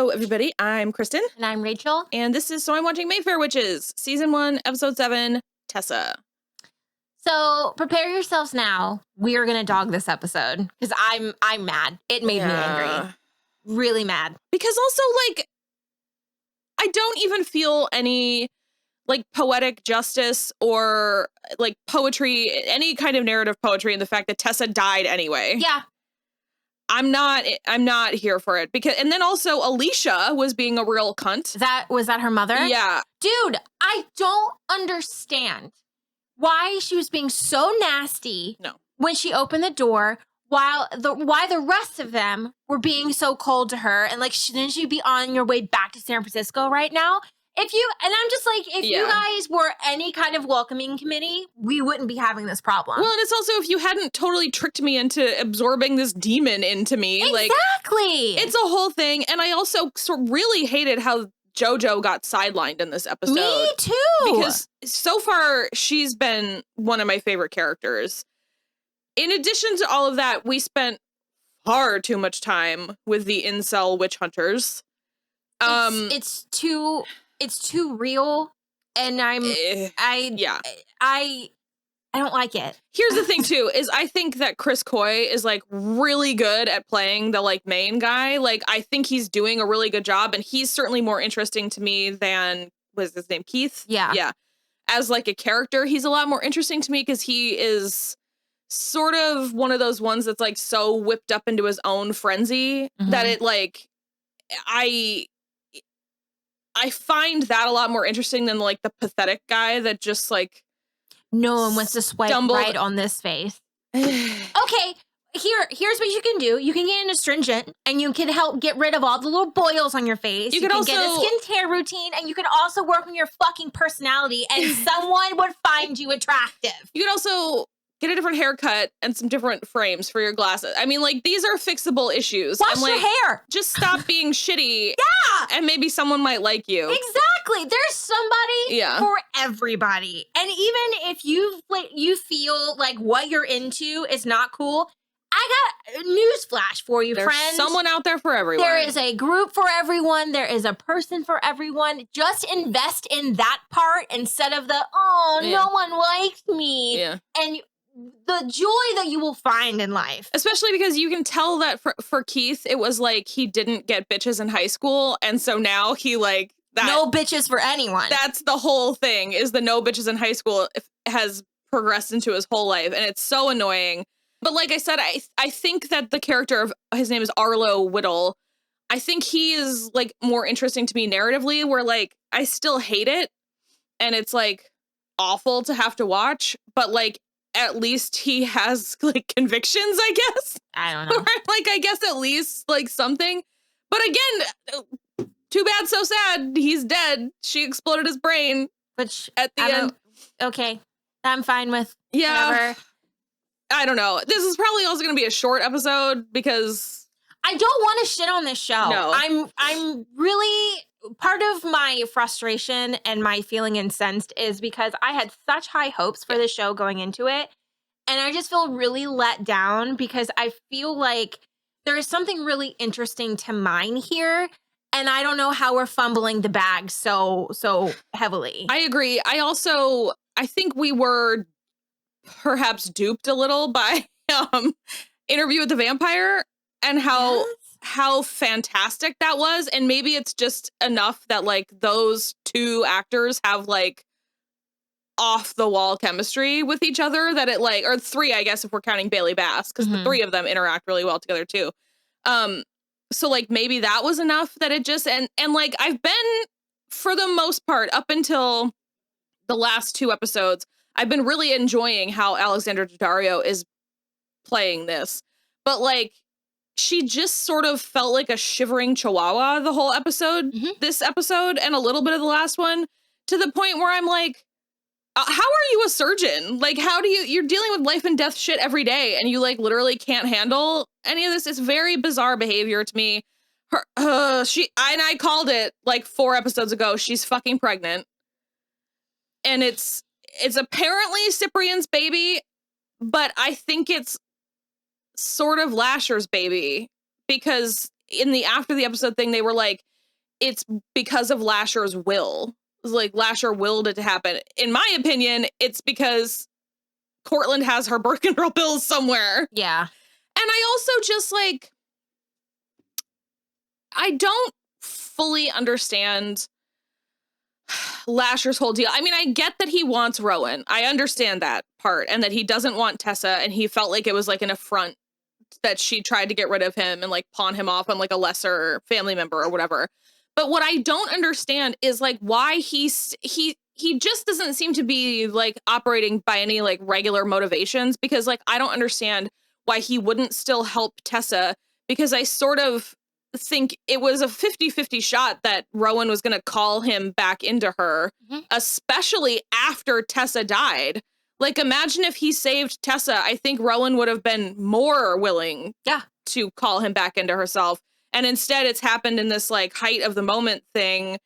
Hello, everybody. I'm Kristen. And I'm Rachel. And this is So I'm Watching Mayfair Witches, Season 1, Episode 7, Tessa. So prepare yourselves now. We are going to dog this episode because I'm mad. It made me angry. Really mad. Because also, like, I don't even feel any, like, poetic justice or, like, poetry, any kind of narrative poetry in the fact that Tessa died anyway. Yeah. I'm not here for it because, and then also Alicia was being a real cunt. Was that her mother? Yeah. Dude, I don't understand why she was being so nasty. No. When she opened the door, why the rest of them were being so cold to her, and like, shouldn't you be on your way back to San Francisco right now? I'm just like, if you guys were any kind of welcoming committee, we wouldn't be having this problem. Well, and it's also if you hadn't totally tricked me into absorbing this demon into me. Exactly. Like, it's a whole thing. And I also really hated how JoJo got sidelined in this episode. Me too. Because so far, she's been one of my favorite characters. In addition to all of that, we spent far too much time with the incel witch hunters. It's too real, and I don't like it. Here's the thing too, is I think that Chris Coy is like really good at playing the like main guy. Like, I think he's doing a really good job, and he's certainly more interesting to me than, was his name Keith? Yeah. Yeah. As like a character, he's a lot more interesting to me because he is sort of one of those ones that's like so whipped up into his own frenzy that it like, I find that a lot more interesting than like the pathetic guy that just like no one wants to swipe right on this face. Okay, here's what you can do. You can get an astringent, and you can help get rid of all the little boils on your face. You can also get a skincare routine, and you can also work on your fucking personality, and someone would find you attractive. You could also get a different haircut and some different frames for your glasses. I mean, like, these are fixable issues. Wash your hair. Just stop being shitty. Yeah. And maybe someone might like you. Exactly. There's somebody for everybody. And even if you feel like what you're into is not cool, I got a newsflash for you, friends. There's someone out there for everyone. There is a group for everyone. There is a person for everyone. Just invest in that part instead of no one likes me. Yeah. And the joy that you will find in life. Especially because you can tell that for Keith, it was like he didn't get bitches in high school. And so now he like that. No bitches for anyone. That's the whole thing, is the no bitches in high school has progressed into his whole life. And it's so annoying. But like I said, I think that the character of, his name is Arlo Whittle, I think he is like more interesting to me narratively, where like I still hate it. And it's like awful to have to watch. But like, at least he has like convictions, I guess. I don't know. Like, I guess at least like something. But again, too bad, so sad. He's dead. She exploded his brain. Which at the end. Okay. I'm fine with whatever. I don't know. This is probably also going to be a short episode because I don't want to shit on this show. No. I'm really, part of my frustration and my feeling incensed is because I had such high hopes for the show going into it. And I just feel really let down because I feel like there is something really interesting to mine here. And I don't know how we're fumbling the bag so heavily. I agree. I think we were perhaps duped a little by Interview with the Vampire and how fantastic that was. And maybe it's just enough that like those two actors have like off the wall chemistry with each other that it like, or three, I guess, if we're counting Bailey Bass, because the three of them interact really well together too. So like maybe that was enough that it just, and like I've been, for the most part, up until the last two episodes, I've been really enjoying how Alexandra Daddario is playing this. But like, she just sort of felt like a shivering chihuahua the whole episode, this episode, and a little bit of the last one, to the point where I'm like, how are you a surgeon? Like, how do you're dealing with life and death shit every day, and you like literally can't handle any of this? It's very bizarre behavior to me. I called it like 4 episodes ago. She's fucking pregnant. And it's apparently Cyprian's baby, but I think it's sort of Lasher's baby, because in the after the episode thing, they were like, it's because of Lasher's will. Like, Lasher willed it to happen. In my opinion, it's because Cortland has her birth control pills somewhere. Yeah. And I also just, like, I don't fully understand Lasher's whole deal. I mean, I get that he wants Rowan. I understand that part, and that he doesn't want Tessa, and he felt like it was like an affront that she tried to get rid of him and like pawn him off on like a lesser family member or whatever. But what I don't understand is like why he just doesn't seem to be like operating by any like regular motivations, because like I don't understand why he wouldn't still help Tessa, because I sort of think it was a 50-50 shot that Rowan was going to call him back into her, especially after Tessa died. Like, imagine if he saved Tessa. I think Rowan would have been more willing to call him back into herself. And instead, it's happened in this, like, height of the moment thing.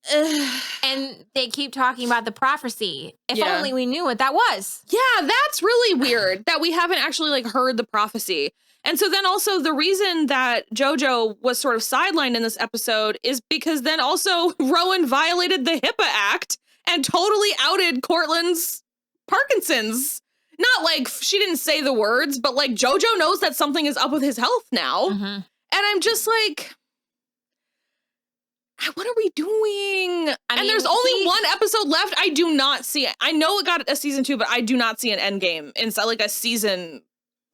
And they keep talking about the prophecy. If only we knew what that was. Yeah, that's really weird that we haven't actually, like, heard the prophecy. And so then also the reason that JoJo was sort of sidelined in this episode is because then also Rowan violated the HIPAA Act and totally outed Cortland's Parkinson's. Not like she didn't say the words, but like JoJo knows that something is up with his health now. And I'm just like, what are we doing? And there's only one episode left. I do not see it. I know it got a season 2, but I do not see an end game inside like a season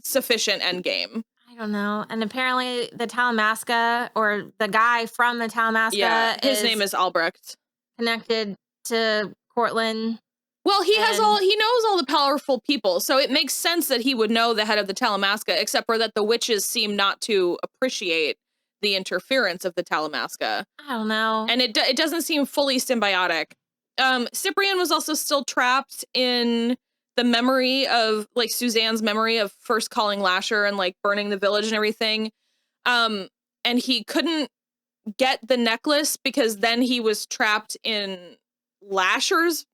sufficient end game. I don't know. And apparently the Talamasca, or the guy from the Talamasca, his name is Albrecht, connected to Cortland. Well, he knows all the powerful people, so it makes sense that he would know the head of the Talamasca, except for that the witches seem not to appreciate the interference of the Talamasca. I don't know. And it doesn't seem fully symbiotic. Cyprian was also still trapped in the memory of, like, Suzanne's memory of first calling Lasher and, like, burning the village and everything. And he couldn't get the necklace because then he was trapped in Lasher's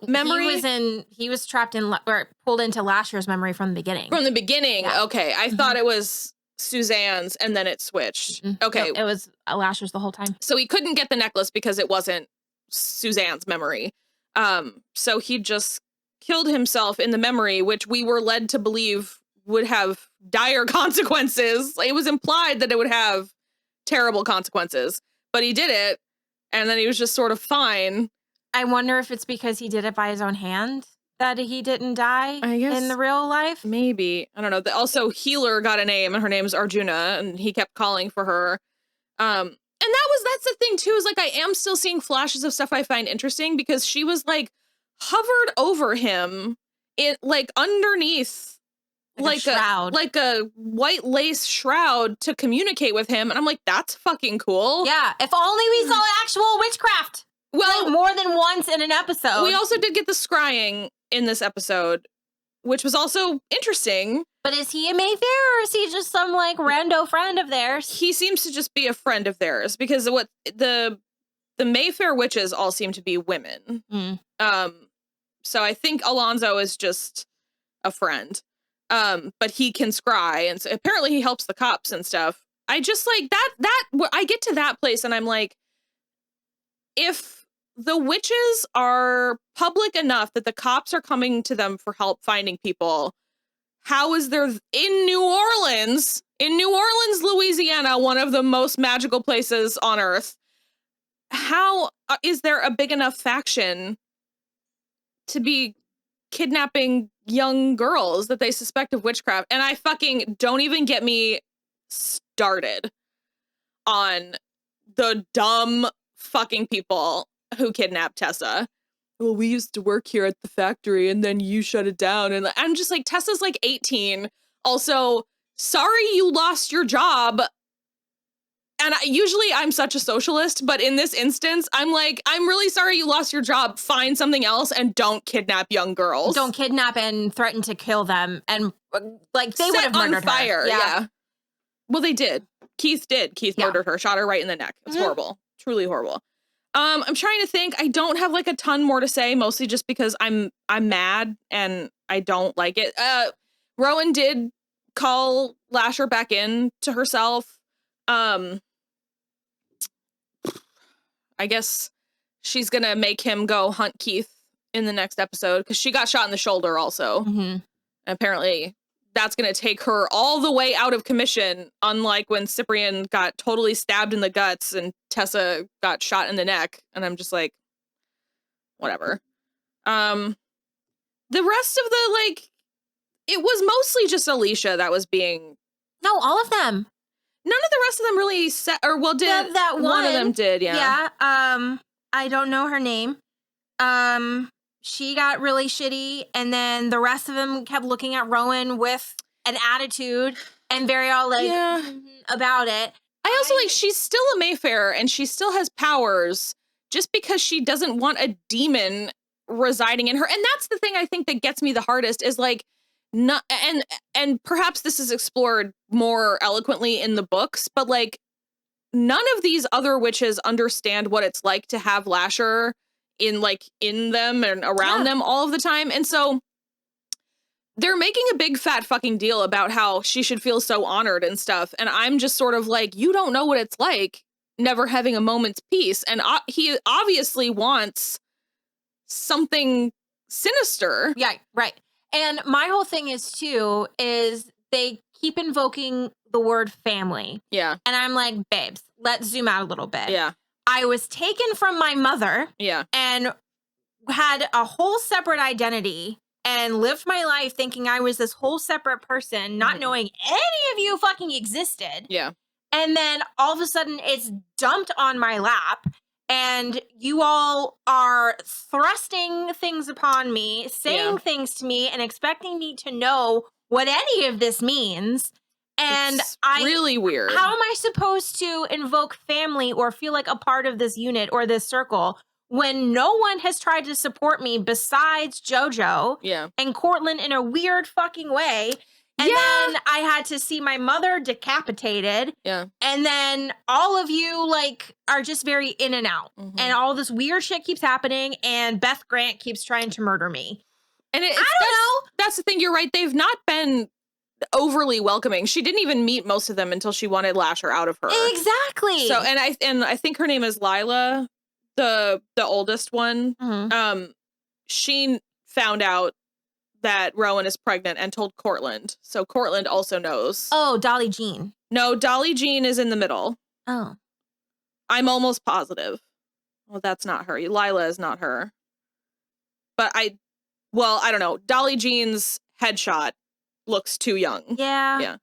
memory. He was trapped in, or pulled into Lasher's memory from the beginning. From the beginning. Yeah. Okay. I thought it was Suzanne's and then it switched. Okay. No, it was Lasher's the whole time. So he couldn't get the necklace because it wasn't Suzanne's memory. So he just killed himself in the memory, which we were led to believe would have dire consequences. It was implied that it would have terrible consequences, but he did it, and then he was just sort of fine. I wonder if it's because he did it by his own hand that he didn't die in the real life. Maybe. I don't know. Also, Healer got a name, and her name's Arjuna, and he kept calling for her. And that's the thing, too, is like I am still seeing flashes of stuff I find interesting, because she was like hovered over him in like underneath like a shroud, like a white lace shroud to communicate with him. And I'm like, that's fucking cool. Yeah. If only we saw actual witchcraft. Well, like more than once in an episode. We also did get the scrying in this episode, which was also interesting. But is he a Mayfair, or is he just some like rando friend of theirs? He seems to just be a friend of theirs, because what the Mayfair witches all seem to be women. So I think Alonzo is just a friend. But he can scry, and so apparently he helps the cops and stuff. I just like that I get to that place and I'm like, if the witches are public enough that the cops are coming to them for help finding people, how is there in New Orleans, Louisiana, one of the most magical places on earth, how is there a big enough faction to be kidnapping young girls that they suspect of witchcraft? And I fucking don't even get me started on the dumb fucking people who kidnapped Tessa. Well, we used to work here at the factory and then you shut it down. And I'm just like, Tessa's like 18. Also, sorry you lost your job. And usually I'm such a socialist, but in this instance, I'm like, I'm really sorry you lost your job. Find something else and don't kidnap young girls. Don't kidnap and threaten to kill them. And like they would have murdered her. Yeah. Well, they did. Keith did. Keith murdered her, shot her right in the neck. It's horrible. Truly horrible. I'm trying to think. I don't have like a ton more to say, mostly just because I'm mad and I don't like it. Rowan did call Lasher back in to herself. I guess she's going to make him go hunt Keith in the next episode because she got shot in the shoulder also. Mm-hmm. And apparently that's going to take her all the way out of commission, unlike when Cyprian got totally stabbed in the guts and Tessa got shot in the neck. And I'm just like, whatever. The rest of the, like, it was mostly just Alicia that was being... No, all of them. None of the rest of them really said, or well, did that one of them did, yeah. Yeah, I don't know her name. She got really shitty, and then the rest of them kept looking at Rowan with an attitude and very all like about it. I also like, she's still a Mayfair and she still has powers just because she doesn't want a demon residing in her. And that's the thing I think that gets me the hardest is like, not, and perhaps this is explored more eloquently in the books, but like none of these other witches understand what it's like to have Lasher in them and around them all of the time. And so they're making a big fat fucking deal about how she should feel so honored and stuff. And I'm just sort of like, you don't know what it's like never having a moment's peace. And he obviously wants something sinister. Yeah, right. And my whole thing is they keep invoking the word family. Yeah. And I'm like, babes, let's zoom out a little bit. Yeah. I was taken from my mother. Yeah. And had a whole separate identity and lived my life thinking I was this whole separate person, not knowing any of you fucking existed. Yeah. And then all of a sudden it's dumped on my lap. And you all are thrusting things upon me, saying things to me, and expecting me to know what any of this means. And it's really weird. How am I supposed to invoke family or feel like a part of this unit or this circle when no one has tried to support me besides JoJo and Cortland in a weird fucking way? And then I had to see my mother decapitated. Yeah. And then all of you like are just very in and out. And all this weird shit keeps happening. And Beth Grant keeps trying to murder me. And I don't know. That's the thing. You're right. They've not been overly welcoming. She didn't even meet most of them until she wanted Lasher out of her. Exactly. So, and I think her name is Lila, the oldest one. She found out that Rowan is pregnant and told Cortland. So Cortland also knows. Oh, Dolly Jean. No, Dolly Jean is in the middle. Oh. I'm almost positive. Well, that's not her. Lila is not her. But I don't know. Dolly Jean's headshot looks too young. Yeah.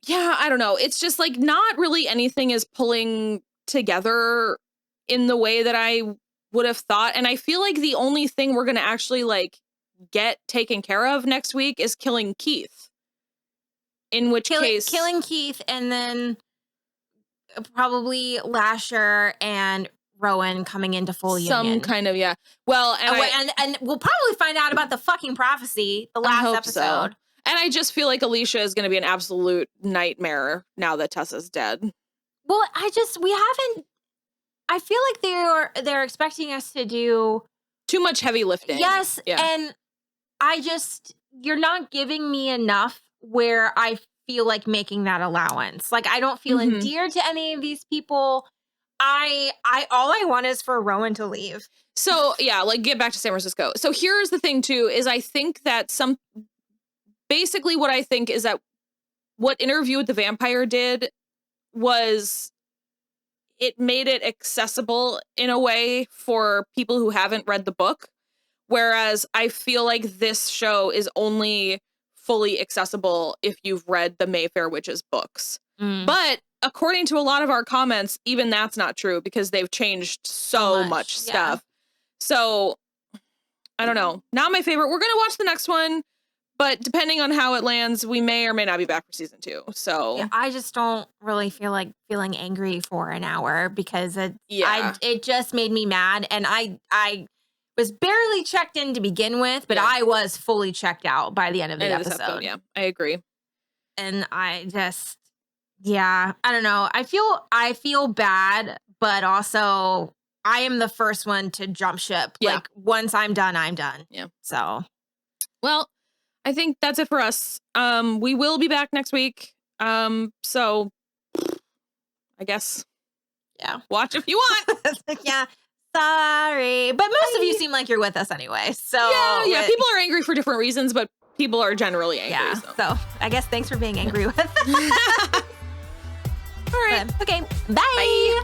Yeah, I don't know. It's just like not really anything is pulling together in the way that I would have thought. And I feel like the only thing we're going to actually like get taken care of next week is killing Keith. In which case... Killing Keith and then probably Lasher and Rowan coming into full union. Some kind of, Well, and we'll probably find out about the fucking prophecy the last episode. So. And I just feel like Alicia is going to be an absolute nightmare now that Tessa's dead. Well, I feel like they're expecting us to do too much heavy lifting. Yes, and you're not giving me enough where I feel like making that allowance. Like I don't feel endeared to any of these people. All I want is for Rowan to leave. So like get back to San Francisco. So here's the thing too, is I think that basically what I think is that what Interview with the Vampire did was it made it accessible in a way for people who haven't read the book. Whereas I feel like this show is only fully accessible if you've read the Mayfair Witches books. But according to a lot of our comments, even that's not true because they've changed so much stuff. So I don't know. Not my favorite. We're going to watch the next one, but depending on how it lands, we may or may not be back for season 2. So I just don't really feel like feeling angry for an hour because it just made me mad. And I was barely checked in to begin with, but I was fully checked out by the end of the episode. Yeah, I agree. And I just, I don't know. I feel bad, but also I am the first one to jump ship. Yeah. Like once I'm done, I'm done. Yeah. So, well, I think that's it for us. We will be back next week. So I guess Yeah. Watch if you want. Yeah. Sorry. But most of you seem like you're with us anyway. So yeah. People are angry for different reasons, but people are generally angry. Yeah. So I guess thanks for being angry with us. All right. Okay. Bye.